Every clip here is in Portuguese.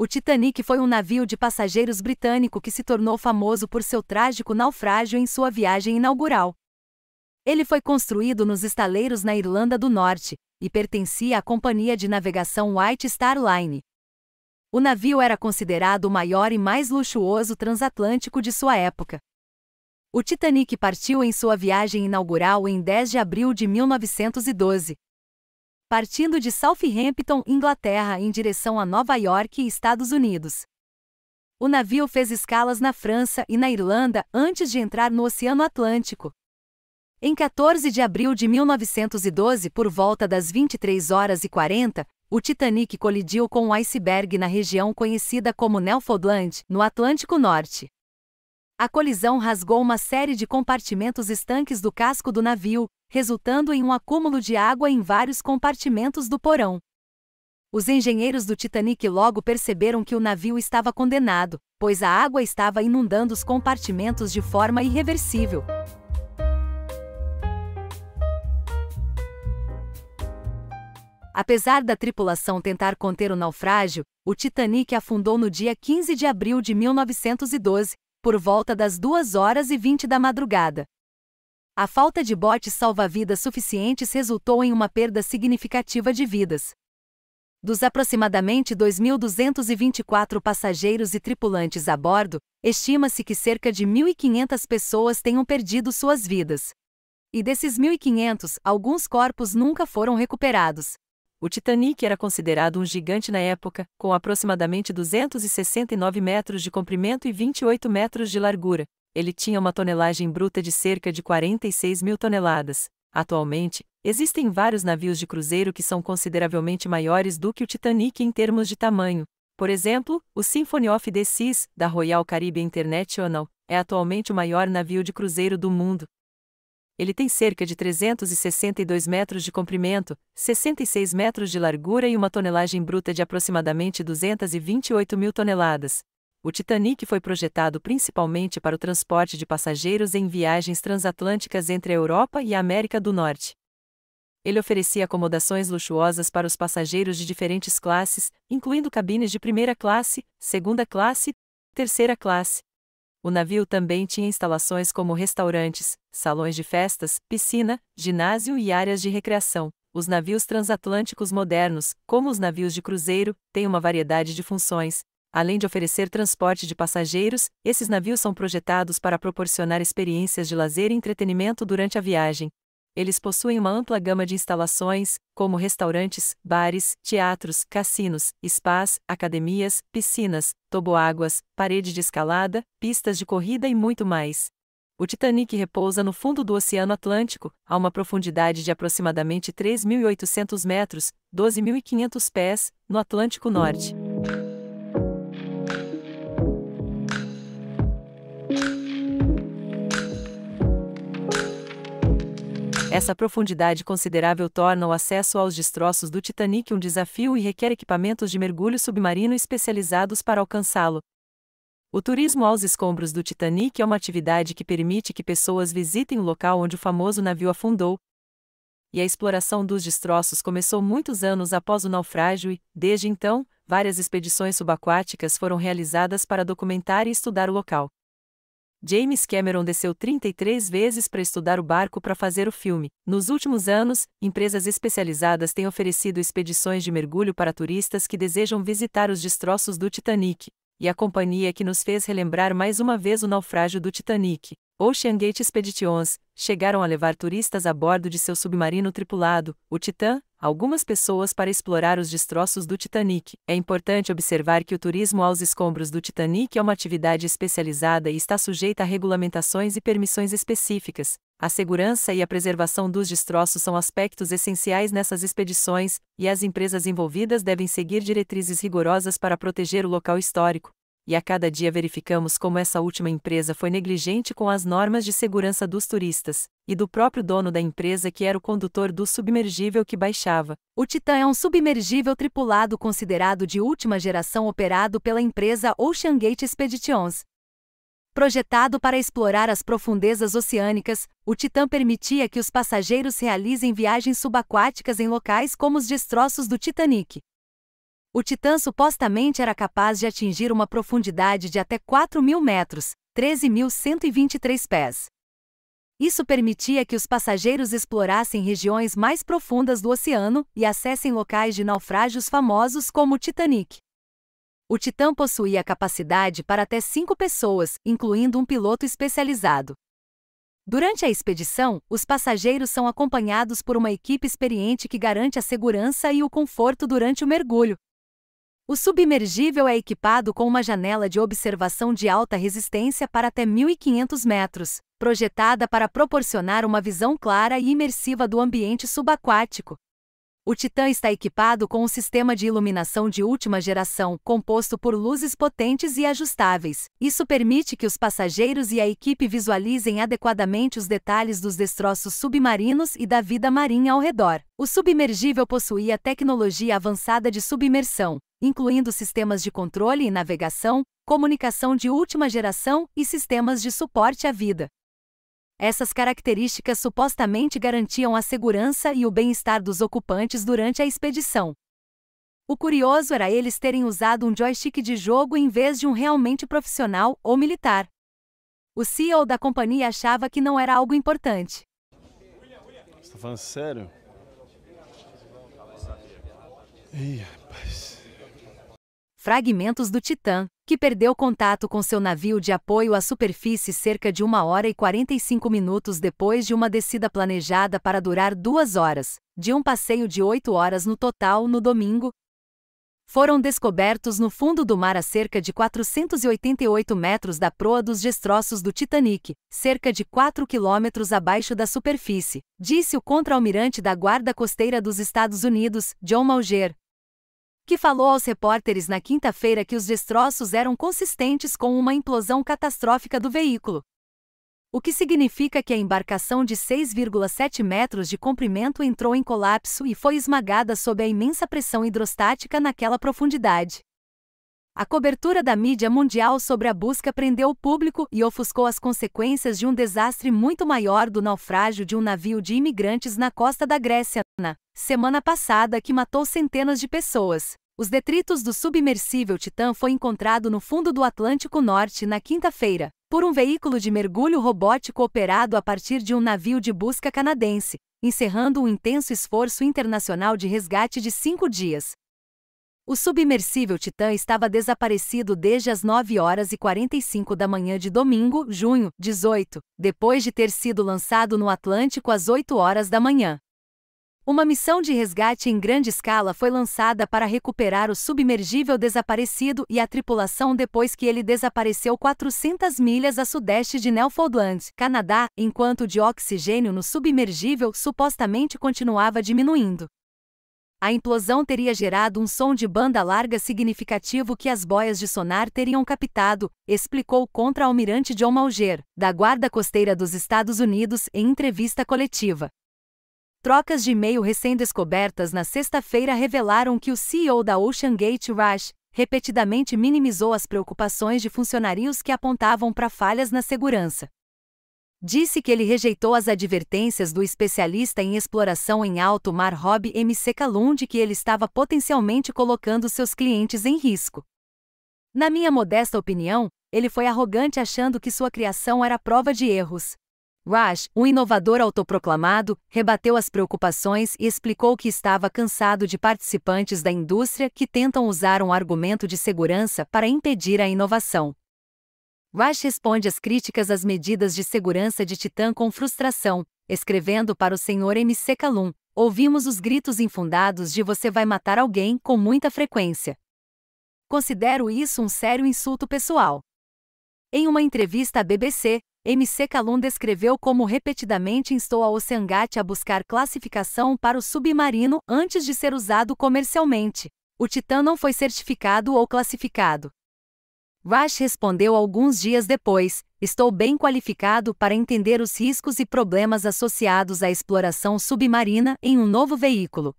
O Titanic foi um navio de passageiros britânico que se tornou famoso por seu trágico naufrágio em sua viagem inaugural. Ele foi construído nos estaleiros na Irlanda do Norte, e pertencia à companhia de navegação White Star Line. O navio era considerado o maior e mais luxuoso transatlântico de sua época. O Titanic partiu em sua viagem inaugural em 10 de abril de 1912. Partindo de Southampton, Inglaterra, em direção a Nova York, Estados Unidos. O navio fez escalas na França e na Irlanda antes de entrar no Oceano Atlântico. Em 14 de abril de 1912, por volta das 23h40, o Titanic colidiu com um iceberg na região conhecida como Newfoundland, no Atlântico Norte. A colisão rasgou uma série de compartimentos estanques do casco do navio, resultando em um acúmulo de água em vários compartimentos do porão. Os engenheiros do Titanic logo perceberam que o navio estava condenado, pois a água estava inundando os compartimentos de forma irreversível. Apesar da tripulação tentar conter o naufrágio, o Titanic afundou no dia 15 de abril de 1912, por volta das 2h20 da madrugada. A falta de botes salva-vidas suficientes resultou em uma perda significativa de vidas. Dos aproximadamente 2.224 passageiros e tripulantes a bordo, estima-se que cerca de 1.500 pessoas tenham perdido suas vidas. E desses 1.500, alguns corpos nunca foram recuperados. O Titanic era considerado um gigante na época, com aproximadamente 269 metros de comprimento e 28 metros de largura. Ele tinha uma tonelagem bruta de cerca de 46 mil toneladas. Atualmente, existem vários navios de cruzeiro que são consideravelmente maiores do que o Titanic em termos de tamanho. Por exemplo, o Symphony of the Seas, da Royal Caribbean International, é atualmente o maior navio de cruzeiro do mundo. Ele tem cerca de 362 metros de comprimento, 66 metros de largura e uma tonelagem bruta de aproximadamente 228 mil toneladas. O Titanic foi projetado principalmente para o transporte de passageiros em viagens transatlânticas entre a Europa e a América do Norte. Ele oferecia acomodações luxuosas para os passageiros de diferentes classes, incluindo cabines de primeira classe, segunda classe e terceira classe. O navio também tinha instalações como restaurantes, salões de festas, piscina, ginásio e áreas de recreação. Os navios transatlânticos modernos, como os navios de cruzeiro, têm uma variedade de funções. Além de oferecer transporte de passageiros, esses navios são projetados para proporcionar experiências de lazer e entretenimento durante a viagem. Eles possuem uma ampla gama de instalações, como restaurantes, bares, teatros, cassinos, spas, academias, piscinas, toboáguas, parede de escalada, pistas de corrida e muito mais. O Titanic repousa no fundo do Oceano Atlântico, a uma profundidade de aproximadamente 3.800 metros, 12.500 pés, no Atlântico Norte. Essa profundidade considerável torna o acesso aos destroços do Titanic um desafio e requer equipamentos de mergulho submarino especializados para alcançá-lo. O turismo aos escombros do Titanic é uma atividade que permite que pessoas visitem o local onde o famoso navio afundou. E a exploração dos destroços começou muitos anos após o naufrágio e, desde então, várias expedições subaquáticas foram realizadas para documentar e estudar o local. James Cameron desceu 33 vezes para estudar o barco para fazer o filme. Nos últimos anos, empresas especializadas têm oferecido expedições de mergulho para turistas que desejam visitar os destroços do Titanic. E a companhia que nos fez relembrar mais uma vez o naufrágio do Titanic, OceanGate Expeditions, chegaram a levar turistas a bordo de seu submarino tripulado, o Titã, algumas pessoas para explorar os destroços do Titanic. É importante observar que o turismo aos escombros do Titanic é uma atividade especializada e está sujeita a regulamentações e permissões específicas. A segurança e a preservação dos destroços são aspectos essenciais nessas expedições, e as empresas envolvidas devem seguir diretrizes rigorosas para proteger o local histórico. E a cada dia verificamos como essa última empresa foi negligente com as normas de segurança dos turistas, e do próprio dono da empresa que era o condutor do submergível que baixava. O Titã é um submergível tripulado considerado de última geração operado pela empresa OceanGate Expeditions. Projetado para explorar as profundezas oceânicas, o Titã permitia que os passageiros realizem viagens subaquáticas em locais como os destroços do Titanic. O Titã supostamente era capaz de atingir uma profundidade de até 4.000 metros, 13.123 pés. Isso permitia que os passageiros explorassem regiões mais profundas do oceano e acessem locais de naufrágios famosos como o Titanic. O Titã possuía capacidade para até 5 pessoas, incluindo um piloto especializado. Durante a expedição, os passageiros são acompanhados por uma equipe experiente que garante a segurança e o conforto durante o mergulho. O submergível é equipado com uma janela de observação de alta resistência para até 1.500 metros, projetada para proporcionar uma visão clara e imersiva do ambiente subaquático. O Titã está equipado com um sistema de iluminação de última geração, composto por luzes potentes e ajustáveis. Isso permite que os passageiros e a equipe visualizem adequadamente os detalhes dos destroços submarinos e da vida marinha ao redor. O submergível possuía tecnologia avançada de submersão, incluindo sistemas de controle e navegação, comunicação de última geração e sistemas de suporte à vida. Essas características supostamente garantiam a segurança e o bem-estar dos ocupantes durante a expedição. O curioso era eles terem usado um joystick de jogo em vez de um realmente profissional ou militar. O CEO da companhia achava que não era algo importante. Você tá falando sério? Ih, rapaz. Fragmentos do Titã, que perdeu contato com seu navio de apoio à superfície cerca de 1 hora e 45 minutos depois de uma descida planejada para durar 2 horas, de um passeio de 8 horas no total no domingo, foram descobertos no fundo do mar a cerca de 488 metros da proa dos destroços do Titanic, cerca de 4 quilômetros abaixo da superfície, disse o contra-almirante da Guarda Costeira dos Estados Unidos, John Malger, que falou aos repórteres na quinta-feira que os destroços eram consistentes com uma implosão catastrófica do veículo. O que significa que a embarcação de 6,7 metros de comprimento entrou em colapso e foi esmagada sob a imensa pressão hidrostática naquela profundidade. A cobertura da mídia mundial sobre a busca prendeu o público e ofuscou as consequências de um desastre muito maior do naufrágio de um navio de imigrantes na costa da Grécia, na semana passada, que matou centenas de pessoas. Os detritos do submersível Titã foi encontrado no fundo do Atlântico Norte na quinta-feira, por um veículo de mergulho robótico operado a partir de um navio de busca canadense, encerrando um intenso esforço internacional de resgate de 5 dias. O submersível Titã estava desaparecido desde as 9 horas e 45 da manhã de domingo, junho 18, depois de ter sido lançado no Atlântico às 8 horas da manhã. Uma missão de resgate em grande escala foi lançada para recuperar o submergível desaparecido e a tripulação depois que ele desapareceu 400 milhas a sudeste de Newfoundland, Canadá, enquanto o de oxigênio no submergível supostamente continuava diminuindo. A implosão teria gerado um som de banda larga significativo que as boias de sonar teriam captado, explicou o contra-almirante John Malger, da Guarda Costeira dos Estados Unidos, em entrevista coletiva. Trocas de e-mail recém-descobertas na sexta-feira revelaram que o CEO da OceanGate Rush repetidamente minimizou as preocupações de funcionários que apontavam para falhas na segurança. Disse que ele rejeitou as advertências do especialista em exploração em alto mar Rob McCallum de que ele estava potencialmente colocando seus clientes em risco. Na minha modesta opinião, ele foi arrogante achando que sua criação era prova de erros. Rush, um inovador autoproclamado, rebateu as preocupações e explicou que estava cansado de participantes da indústria que tentam usar um argumento de segurança para impedir a inovação. Rush responde às críticas às medidas de segurança de Titã com frustração, escrevendo para o Sr. McCallum: "Ouvimos os gritos infundados de 'você vai matar alguém' com muita frequência. Considero isso um sério insulto pessoal." Em uma entrevista à BBC, McCallum descreveu como repetidamente instou a OceanGate a buscar classificação para o submarino antes de ser usado comercialmente. O Titã não foi certificado ou classificado. Rush respondeu alguns dias depois: "Estou bem qualificado para entender os riscos e problemas associados à exploração submarina em um novo veículo."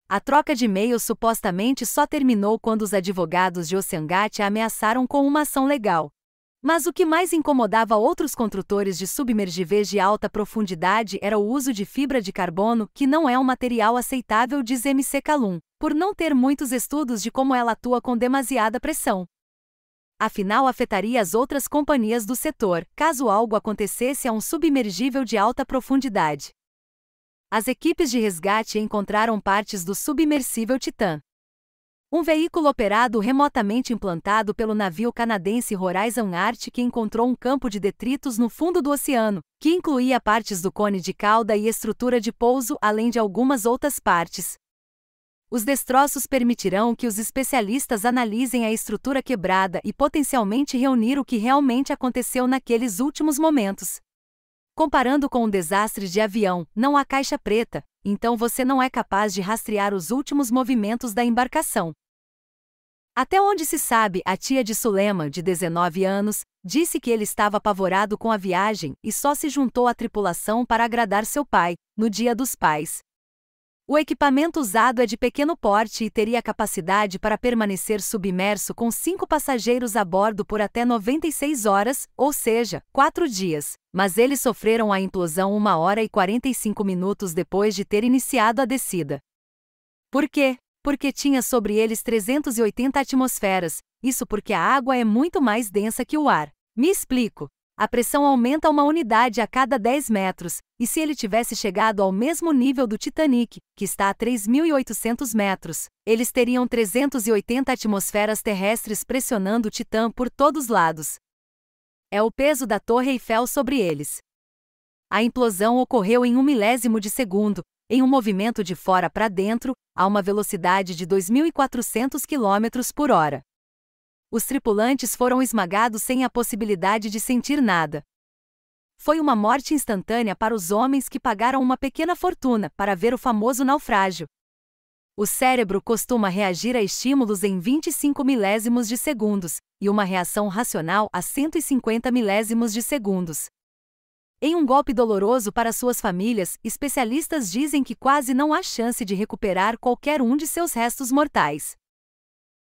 A troca de e-mails supostamente só terminou quando os advogados de OceanGate a ameaçaram com uma ação legal. Mas o que mais incomodava outros construtores de submergíveis de alta profundidade era o uso de fibra de carbono, que não é um material aceitável, diz MC Calum, por não ter muitos estudos de como ela atua com demasiada pressão. Afinal, afetaria as outras companhias do setor, caso algo acontecesse a um submergível de alta profundidade. As equipes de resgate encontraram partes do submersível Titan. Um veículo operado remotamente implantado pelo navio canadense Horizon Arctic encontrou um campo de detritos no fundo do oceano, que incluía partes do cone de cauda e estrutura de pouso, além de algumas outras partes. Os destroços permitirão que os especialistas analisem a estrutura quebrada e potencialmente reunir o que realmente aconteceu naqueles últimos momentos. Comparando com um desastre de avião, não há caixa preta, então você não é capaz de rastrear os últimos movimentos da embarcação. Até onde se sabe, a tia de Sulema, de 19 anos, disse que ele estava apavorado com a viagem e só se juntou à tripulação para agradar seu pai, no Dia dos Pais. O equipamento usado é de pequeno porte e teria capacidade para permanecer submerso com 5 passageiros a bordo por até 96 horas, ou seja, 4 dias. Mas eles sofreram a implosão 1 hora e 45 minutos depois de ter iniciado a descida. Por quê? Porque tinha sobre eles 380 atmosferas, isso porque a água é muito mais densa que o ar. Me explico. A pressão aumenta uma unidade a cada 10 metros, e se ele tivesse chegado ao mesmo nível do Titanic, que está a 3.800 metros, eles teriam 380 atmosferas terrestres pressionando o Titã por todos os lados. É o peso da Torre Eiffel sobre eles. A implosão ocorreu em 1/1000 de segundo, em um movimento de fora para dentro, a uma velocidade de 2.400 km por hora. Os tripulantes foram esmagados sem a possibilidade de sentir nada. Foi uma morte instantânea para os homens que pagaram uma pequena fortuna para ver o famoso naufrágio. O cérebro costuma reagir a estímulos em 25 milésimos de segundos, e uma reação racional a 150 milésimos de segundos. Em um golpe doloroso para suas famílias, especialistas dizem que quase não há chance de recuperar qualquer um de seus restos mortais.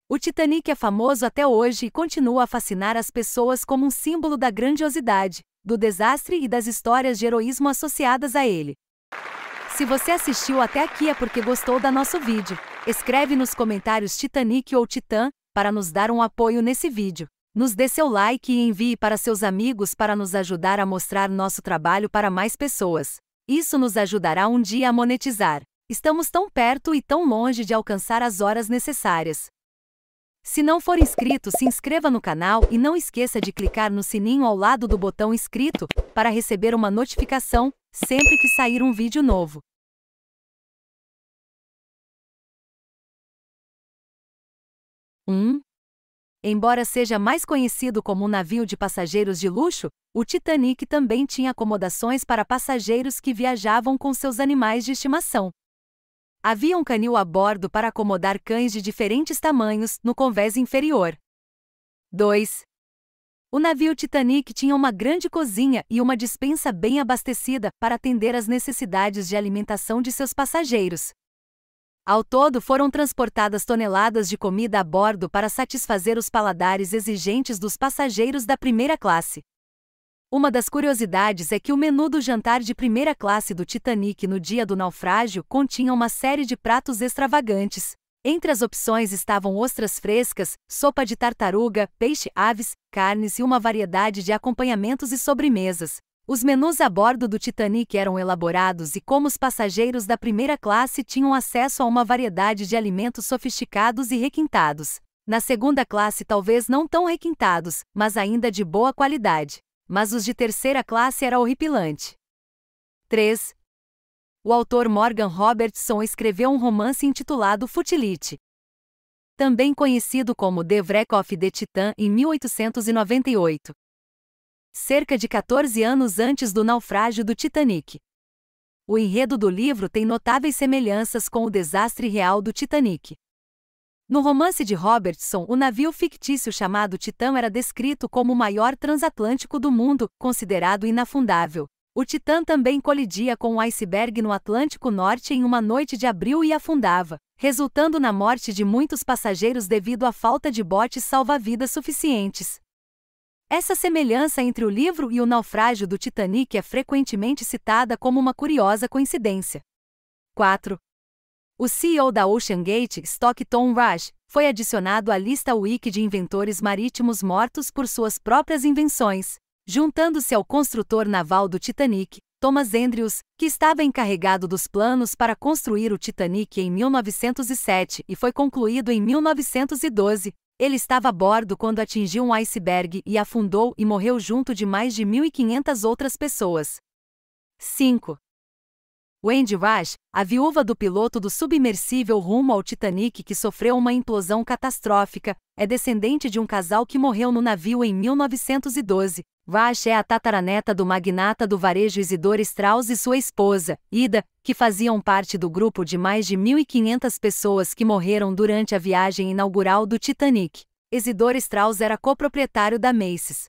O Titanic é famoso até hoje e continua a fascinar as pessoas como um símbolo da grandiosidade, do desastre e das histórias de heroísmo associadas a ele. Se você assistiu até aqui é porque gostou do nosso vídeo. Escreve nos comentários Titanic ou Titã, para nos dar um apoio nesse vídeo. Nos dê seu like e envie para seus amigos para nos ajudar a mostrar nosso trabalho para mais pessoas. Isso nos ajudará um dia a monetizar. Estamos tão perto e tão longe de alcançar as horas necessárias. Se não for inscrito, se inscreva no canal e não esqueça de clicar no sininho ao lado do botão inscrito, para receber uma notificação sempre que sair um vídeo novo. Embora seja mais conhecido como um navio de passageiros de luxo, o Titanic também tinha acomodações para passageiros que viajavam com seus animais de estimação. Havia um canil a bordo para acomodar cães de diferentes tamanhos, no convés inferior. 2. O navio Titanic tinha uma grande cozinha e uma despensa bem abastecida para atender às necessidades de alimentação de seus passageiros. Ao todo foram transportadas toneladas de comida a bordo para satisfazer os paladares exigentes dos passageiros da primeira classe. Uma das curiosidades é que o menu do jantar de primeira classe do Titanic no dia do naufrágio continha uma série de pratos extravagantes. Entre as opções estavam ostras frescas, sopa de tartaruga, peixe, aves, carnes e uma variedade de acompanhamentos e sobremesas. Os menus a bordo do Titanic eram elaborados e como os passageiros da primeira classe tinham acesso a uma variedade de alimentos sofisticados e requintados. Na segunda classe talvez não tão requintados, mas ainda de boa qualidade. Mas os de terceira classe era horripilante. 3. O autor Morgan Robertson escreveu um romance intitulado Futility, também conhecido como The Wreck of the Titan, em 1898. Cerca de 14 anos antes do naufrágio do Titanic. O enredo do livro tem notáveis semelhanças com o desastre real do Titanic. No romance de Robertson, o navio fictício chamado Titã era descrito como o maior transatlântico do mundo, considerado inafundável. O Titã também colidia com um iceberg no Atlântico Norte em uma noite de abril e afundava, resultando na morte de muitos passageiros devido à falta de botes salva-vidas suficientes. Essa semelhança entre o livro e o naufrágio do Titanic é frequentemente citada como uma curiosa coincidência. 4. O CEO da OceanGate, Stockton Rush, foi adicionado à lista Wiki de inventores marítimos mortos por suas próprias invenções, juntando-se ao construtor naval do Titanic, Thomas Andrews, que estava encarregado dos planos para construir o Titanic em 1907 e foi concluído em 1912. Ele estava a bordo quando atingiu um iceberg e afundou e morreu junto de mais de 1.500 outras pessoas. 5. Wendy Rush, a viúva do piloto do submersível rumo ao Titanic que sofreu uma implosão catastrófica, é descendente de um casal que morreu no navio em 1912. Rush é a tataraneta do magnata do varejo Isidore Strauss e sua esposa, Ida, que faziam parte do grupo de mais de 1.500 pessoas que morreram durante a viagem inaugural do Titanic. Isidore Strauss era coproprietário da Macy's.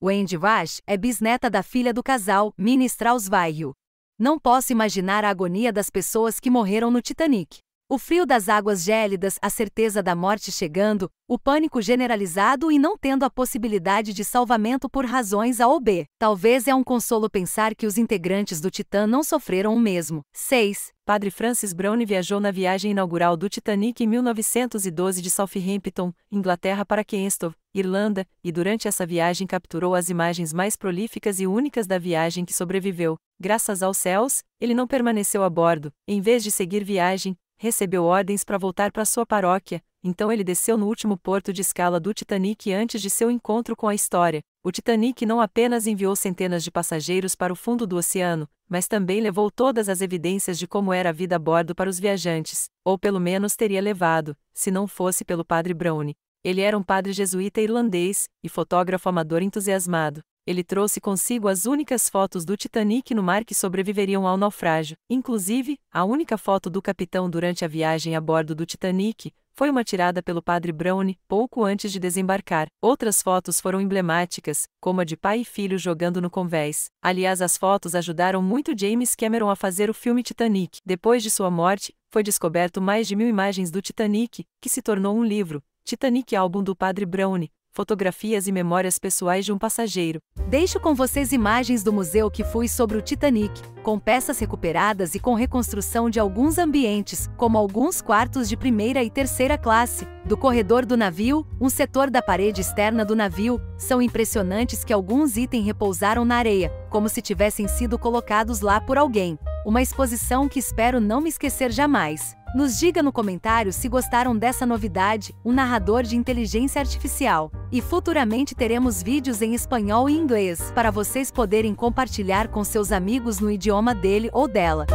Wendy Rush é bisneta da filha do casal, Minnie Strauss-Weill. Não posso imaginar a agonia das pessoas que morreram no Titanic. O frio das águas gélidas, a certeza da morte chegando, o pânico generalizado e não tendo a possibilidade de salvamento por razões A ou B. Talvez é um consolo pensar que os integrantes do Titã não sofreram o mesmo. 6. Padre Francis Browne viajou na viagem inaugural do Titanic em 1912 de Southampton, Inglaterra para Queenstown, Irlanda, e durante essa viagem capturou as imagens mais prolíficas e únicas da viagem que sobreviveu. Graças aos céus, ele não permaneceu a bordo. Em vez de seguir viagem, recebeu ordens para voltar para sua paróquia, então ele desceu no último porto de escala do Titanic antes de seu encontro com a história. O Titanic não apenas enviou centenas de passageiros para o fundo do oceano, mas também levou todas as evidências de como era a vida a bordo para os viajantes, ou pelo menos teria levado, se não fosse pelo padre Browne. Ele era um padre jesuíta irlandês, e fotógrafo amador entusiasmado. Ele trouxe consigo as únicas fotos do Titanic no mar que sobreviveriam ao naufrágio. Inclusive, a única foto do capitão durante a viagem a bordo do Titanic foi uma tirada pelo padre Browne, pouco antes de desembarcar. Outras fotos foram emblemáticas, como a de pai e filho jogando no convés. Aliás, as fotos ajudaram muito James Cameron a fazer o filme Titanic. Depois de sua morte, foi descoberto mais de 1.000 imagens do Titanic, que se tornou um livro, Titanic Álbum do Padre Browne. Fotografias e memórias pessoais de um passageiro. Deixo com vocês imagens do museu que fui sobre o Titanic, com peças recuperadas e com reconstrução de alguns ambientes, como alguns quartos de primeira e terceira classe, do corredor do navio, um setor da parede externa do navio. São impressionantes que alguns itens repousaram na areia, como se tivessem sido colocados lá por alguém. Uma exposição que espero não me esquecer jamais. Nos diga no comentário se gostaram dessa novidade, um narrador de inteligência artificial. E futuramente teremos vídeos em espanhol e inglês, para vocês poderem compartilhar com seus amigos no idioma dele ou dela.